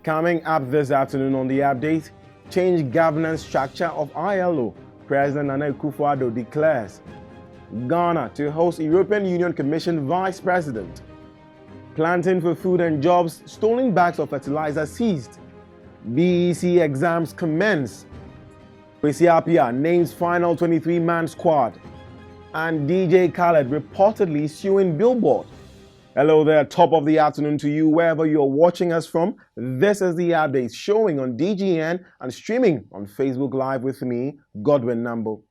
Coming up this afternoon on the update, change governance structure of ILO. President Akufo Addo declares. Ghana to host European Union Commission Vice President. Planting for food and jobs, stolen bags of fertilizer seized. BEC exams commence. Kwesi Appiah names final 23-man squad. And DJ Khaled reportedly suing Billboard. Hello there, top of the afternoon to you wherever you're watching us from. This is the update showing on DGN and streaming on Facebook Live with me, Godwin Nambo.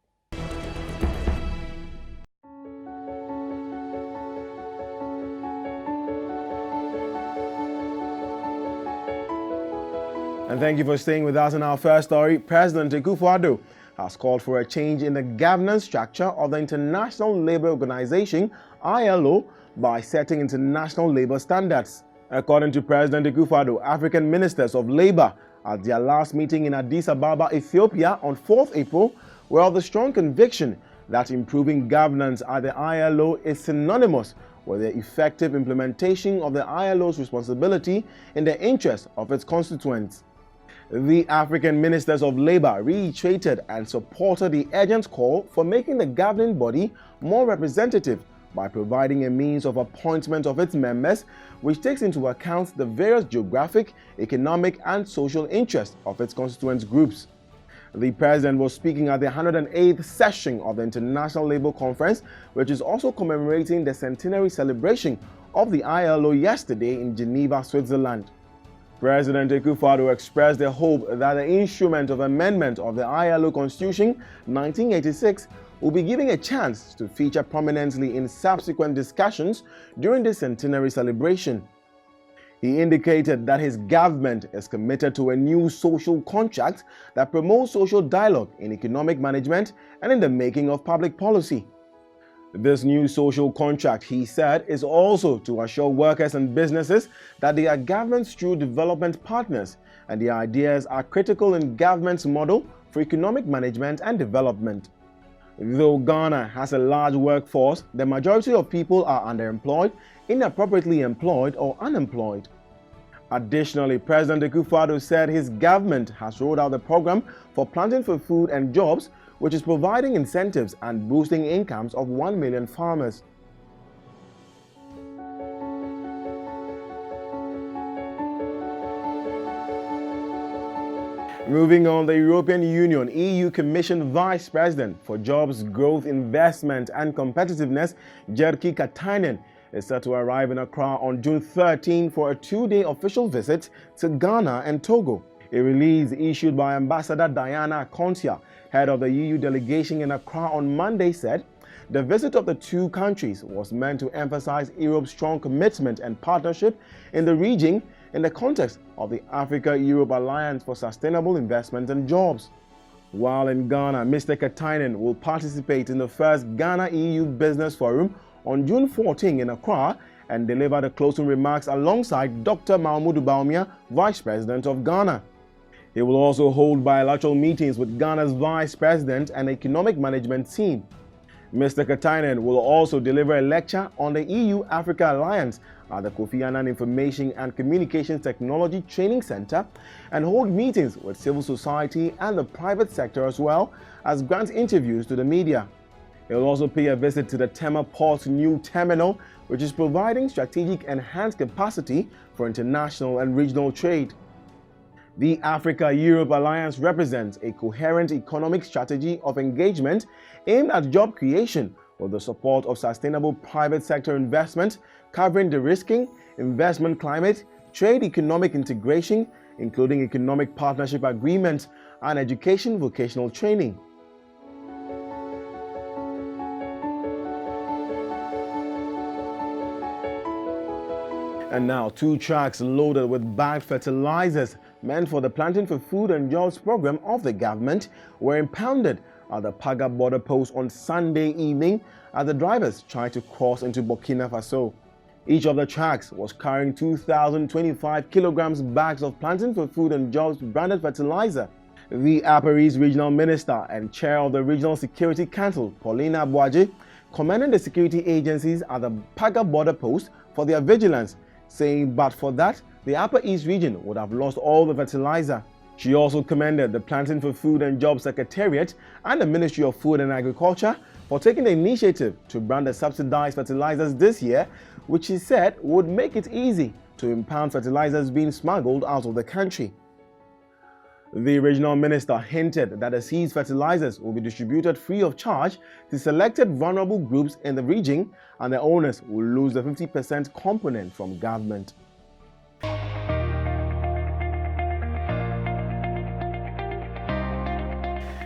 And thank you for staying with us in our first story. President Akufo Addo has called for a change in the governance structure of the International Labour Organization, ILO, by setting international labour standards. According to President Akufo Addo, African ministers of labour at their last meeting in Addis Ababa, Ethiopia on 4th April were of the strong conviction that improving governance at the ILO is synonymous with the effective implementation of the ILO's responsibility in the interest of its constituents. The African Ministers of Labour reiterated and supported the urgent call for making the governing body more representative by providing a means of appointment of its members which takes into account the various geographic, economic and social interests of its constituent groups. The President was speaking at the 108th session of the International Labour Conference, which is also commemorating the centenary celebration of the ILO yesterday in Geneva, Switzerland. President Akufo Addo expressed the hope that the instrument of amendment of the ILO Constitution 1986 will be given a chance to feature prominently in subsequent discussions during this centenary celebration. He indicated that his government is committed to a new social contract that promotes social dialogue in economic management and in the making of public policy. This new social contract, he said, is also to assure workers and businesses that they are government's true development partners and their ideas are critical in government's model for economic management and development. Though Ghana has a large workforce, the majority of people are underemployed, inappropriately employed or unemployed. Additionally, President Akufo Addo said his government has rolled out the program for planting for food and jobs, which is providing incentives and boosting incomes of 1 million farmers. Moving on, the European Union EU Commission Vice President for Jobs, Growth, Investment and Competitiveness, Jyrki Katainen, is set to arrive in Accra on June 13 for a two-day official visit to Ghana and Togo. A release issued by Ambassador Diana Kontia, head of the EU delegation in Accra on Monday, said the visit of the two countries was meant to emphasize Europe's strong commitment and partnership in the region in the context of the Africa-Europe Alliance for Sustainable Investment and Jobs. While in Ghana, Mr. Katainen will participate in the first Ghana-EU Business Forum on June 14 in Accra and deliver the closing remarks alongside Dr. Mahmoud Bawumia, Vice President of Ghana. He will also hold bilateral meetings with Ghana's Vice President and Economic Management team. Mr. Katainen will also deliver a lecture on the EU-Africa Alliance at the Kofi Annan Information and Communications Technology Training Center and hold meetings with civil society and the private sector as well as grant interviews to the media. He will also pay a visit to the Tema Port's new terminal, which is providing strategic enhanced capacity for international and regional trade. The Africa-Europe Alliance represents a coherent economic strategy of engagement aimed at job creation with the support of sustainable private sector investment, covering de-risking, investment climate, trade economic integration, including economic partnership agreements, and education vocational training. And now, two trucks loaded with bagged fertilizers meant for the Planting for Food and Jobs program of the government were impounded at the Paga border post on Sunday evening as the drivers tried to cross into Burkina Faso. Each of the trucks was carrying 2,025 kilograms bags of Planting for Food and Jobs branded fertilizer. The Upper East Regional Minister and Chair of the Regional Security Council, Paulina Boaje, commended the security agencies at the Paga border post for their vigilance, saying but for that, the Upper East region would have lost all the fertilizer. She also commended the Planting for Food and Jobs Secretariat and the Ministry of Food and Agriculture for taking the initiative to brand the subsidized fertilizers this year, which she said would make it easy to impound fertilizers being smuggled out of the country. The regional minister hinted that the seized fertilizers will be distributed free of charge to selected vulnerable groups in the region, and the owners will lose the 50% component from government.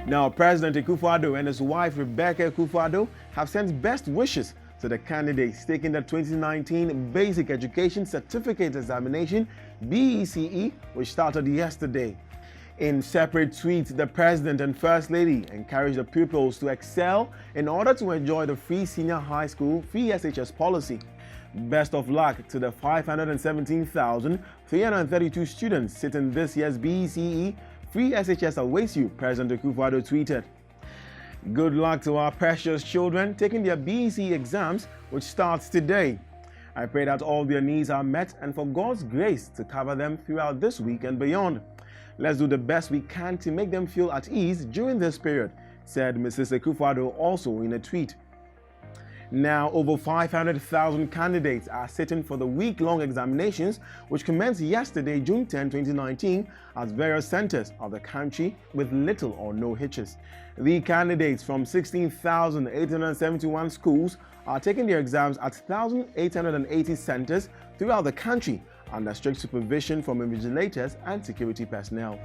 Now, President Akufo Addo and his wife Rebecca Akufo Addo have sent best wishes to the candidates taking the 2019 Basic Education Certificate Examination (BECE), which started yesterday. In separate tweets, the President and First Lady encouraged the pupils to excel in order to enjoy the free senior high school free SHS policy. Best of luck to the 517,332 students sitting this year's BECE. Free SHS awaits you, President Akufo Addo tweeted. Good luck to our precious children taking their BECE exams, which starts today. I pray that all their needs are met and for God's grace to cover them throughout this week and beyond. Let's do the best we can to make them feel at ease during this period, said Mrs. Akufo Addo also in a tweet. Now, over 500,000 candidates are sitting for the week-long examinations, which commenced yesterday, June 10, 2019, at various centers of the country with little or no hitches. The candidates from 16,871 schools are taking their exams at 1,880 centers throughout the country under strict supervision from invigilators and security personnel.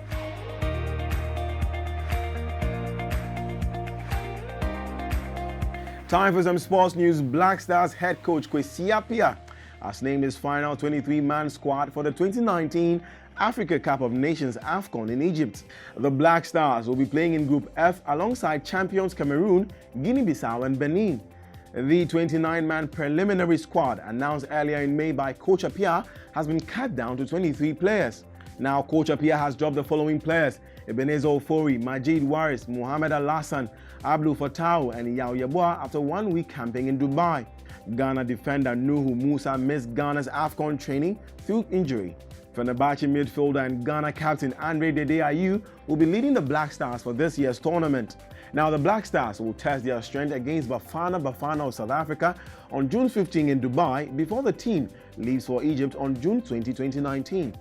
Time for some sports news. Black Stars head coach Kwesi Appiah has named his final 23-man squad for the 2019 Africa Cup of Nations AFCON in Egypt. The Black Stars will be playing in Group F alongside champions Cameroon, Guinea-Bissau and Benin. The 29-man preliminary squad announced earlier in May by Coach Appiah has been cut down to 23 players. Now, Coach Appiah has dropped the following players: Ebenezer Ofori, Majid Waris, Mohamed Al-Hassan, Abdul Fattah and Yao Yeboah after 1 week camping in Dubai. Ghana defender Nuhu Musa missed Ghana's AFCON training through injury. Fenerbahce midfielder and Ghana captain Andre Dede Ayew will be leading the Black Stars for this year's tournament. Now, the Black Stars will test their strength against Bafana Bafana of South Africa on June 15 in Dubai before the team leaves for Egypt on June 20, 2019.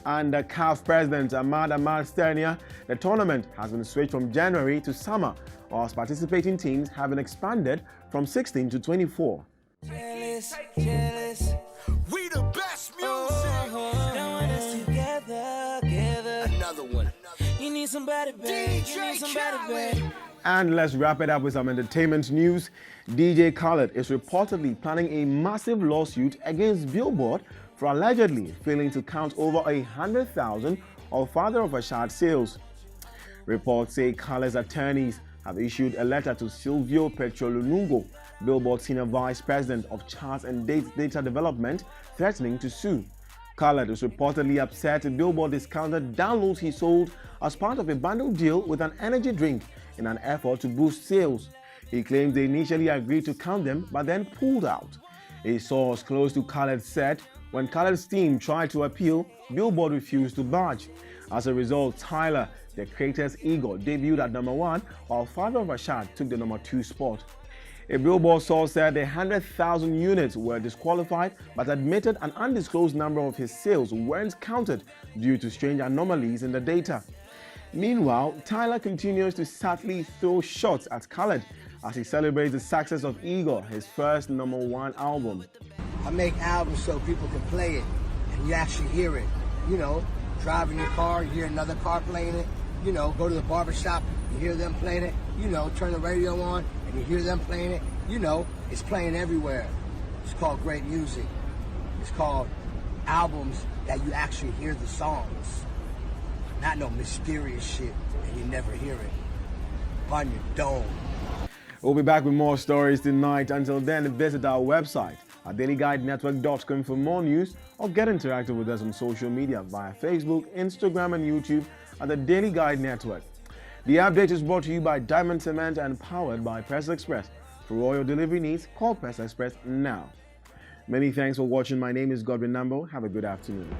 Under CAF President Ahmad Sternia, the tournament has been switched from January to summer, whilst participating teams have been expanded from 16 to 24. Jealous, jealous. We the best music. Together. Another one. You need somebody, babe. You need somebody, babe. And let's wrap it up with some entertainment news. DJ Khaled is reportedly planning a massive lawsuit against Billboard for allegedly failing to count over 100,000 of Father of Rashad sales. Reports say Khaled's attorneys have issued a letter to Silvio Petrolunungo, Billboard Senior Vice President of Charts and Data Development, threatening to sue. Khaled is reportedly upset Billboard discounted downloads he sold as part of a bundle deal with an energy drink in an effort to boost sales. He claims they initially agreed to count them but then pulled out. A source close to Khaled said when Khaled's team tried to appeal, Billboard refused to budge. As a result, Tyler, the Creator's Ego, debuted at number 1, while Father of Rashad took the number 2 spot. A Billboard source said 100,000 units were disqualified but admitted an undisclosed number of his sales weren't counted due to strange anomalies in the data. Meanwhile, Tyler continues to subtly throw shots at Khaled as he celebrates the success of Ego, his first number 1 album. I make albums so people can play it and you actually hear it. You know, driving your car, you hear another car playing it. You know, go to the barbershop, you hear them playing it. You know, turn the radio on and you hear them playing it. You know, it's playing everywhere. It's called great music. It's called albums that you actually hear the songs. Not no mysterious shit and you never hear it on your dome. We'll be back with more stories tonight. Until then, visit our website at dailyguidenetwork.com for more news or get interactive with us on social media via Facebook, Instagram and YouTube at the Daily Guide Network. The update is brought to you by Diamond Cement and powered by Press Express. For all your delivery needs, call Press Express now. Many thanks for watching. My name is Godwin Nambo. Have a good afternoon.